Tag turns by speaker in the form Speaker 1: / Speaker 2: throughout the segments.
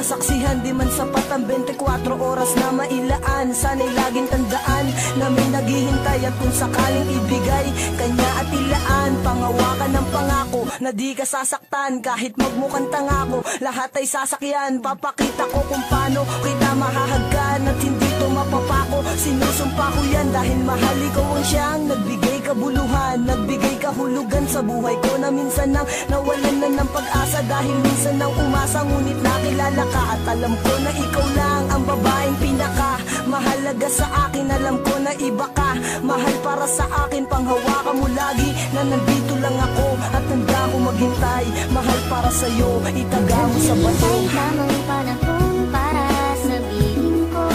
Speaker 1: masaksihan. Di man sapat ang 24 oras na mailaan. Sana'y laging tandaan na may naghihintay, at kung sakaling ibigay kanya at ilaan, pangawakan ng pangako na di ka sasaktan. Kahit magmukhang tanga ko, lahat ay sasakyan. Papakita ko kung paano kita mahahagkan, at hindi to mapapako. Sinusumpa ko yan dahil mahal ikaw ang siyang nagbigay kabuluhan, nagbigay kahulugan sa buhay ko, na minsan nang nawalan na ng pag-asa. Dahil minsan nang umasa, ngunit nakilala ka, at alam ko na ikaw lang ang babaeng pinaka mahalaga sa akin. Alam ko na iba ka, mahal para sa akin. Panghawakan mo lagi na nandito lang ako, at handa ko maghintay. Mahal para sa'yo, itaga mo sa bato.
Speaker 2: Lamang panahon para sabihin ko,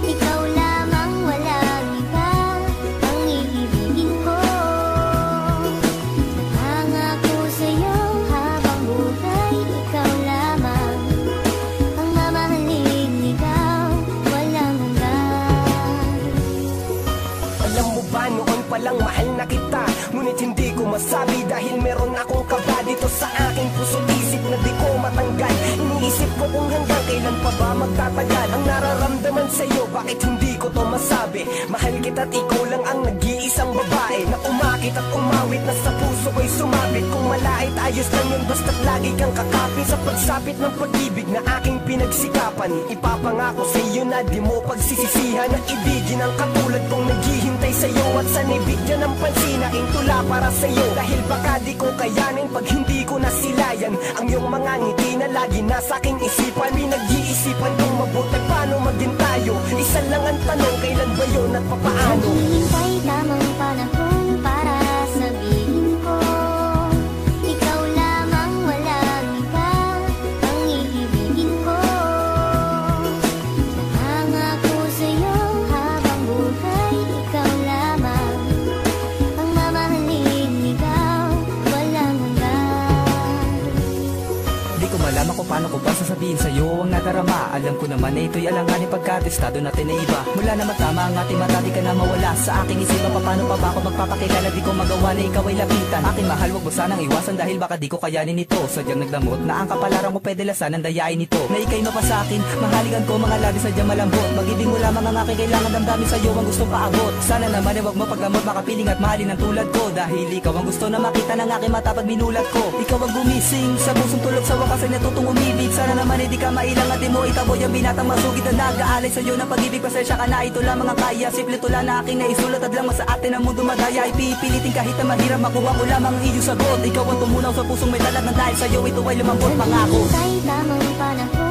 Speaker 2: ikaw lamang, walang iba ang iibigin ko. Nangako sa'yo habang buhay, ikaw lamang ang mamahalin, ikaw walang hanggan.
Speaker 3: Alam mo ba, noon palang mahal na kita, ngunit hindi ko masabi dahil meron akong kaba dito sa aking puso't isip na di ko matanggal. Iniisip ko kung hanggang kailan pa ba magtatagal ang nararamdaman sa'yo, bakit hindi ko to masabi. Mahal kita at ikaw lang ang nag-iisang babae na umakit at umawit, na sa puso ko'y sumabit. Kung malait ayos lang yun, basta't lagi kang kakapin sa pagsapit ng pag-ibig na aking pinagsikapan. Ipapangako sa'yo na di mo pagsisisihan na ibigin ang katulad kong naghihintay sa'yo, at sana'y bigyan ng pansin aking tula para sa'yo. Dahil baka di ko kayanin pag hindi ko nasilayan ang iyong mga ngiti na lagi nasa aking isipan. Pinag-iisipan kong mabuti paano maging tayo. Isa lang ang tanong, kailan ba yun at papaano?
Speaker 2: Naghihintay lamang panahon para sabihin ko, ikaw lamang, walang iba ang iibigin ko. Nangako sa'yo habang buhay, ikaw lamang ang mamahalin, ikaw walang hanggan.
Speaker 4: Di ko malaman kung paano ko ba sasabihin sa'yo ang nadarama. Alam ko naman na ito'y alanganin pagkatestado natin na iba. Mula na matama ang ating mata, di ka na mawala sa aking isipan. Paano pa ba ako magpapakilala, di ko magawa na ikaw ay lapitan. Aking mahal, wag mo sanang iwasan dahil baka di ko kayanin ito. Sadyang nagdamot na ang kapalaran mo, pwede lasan ang dayain nito. Na ika'y mapasakin, mahaligan ko mga labi sadyang malambot. Mag-ibig mo lamang ang aking kailangan, damdamin sa'yo ang gustong paabot. Sana naman ay wag mo paggamot, makapiling at mahalin ang tulad ko. Dahil ikaw ang gusto na makita ng aking mata pag minulat ko. Ikaw ang gumising sa pusong tulog, sa wakas ay natutong umibig. Sana naman ay di ka mailang at di mo itaboy ang binatang masugid na nag-aalay sa'yo ng pag-ibig. Pasensya ka na, ito lamang ang kaya. Simple tula na aking naisulat, at lang sa atin ang mundo madaya. Ipipilitin kahit na mahirap, makuha ko lamang ang iyong sagot. Ikaw ang tumunaw sa pusong may talat, na dahil sa'yo ito ay lumambot pangako.
Speaker 2: Naghihintay lamang panahon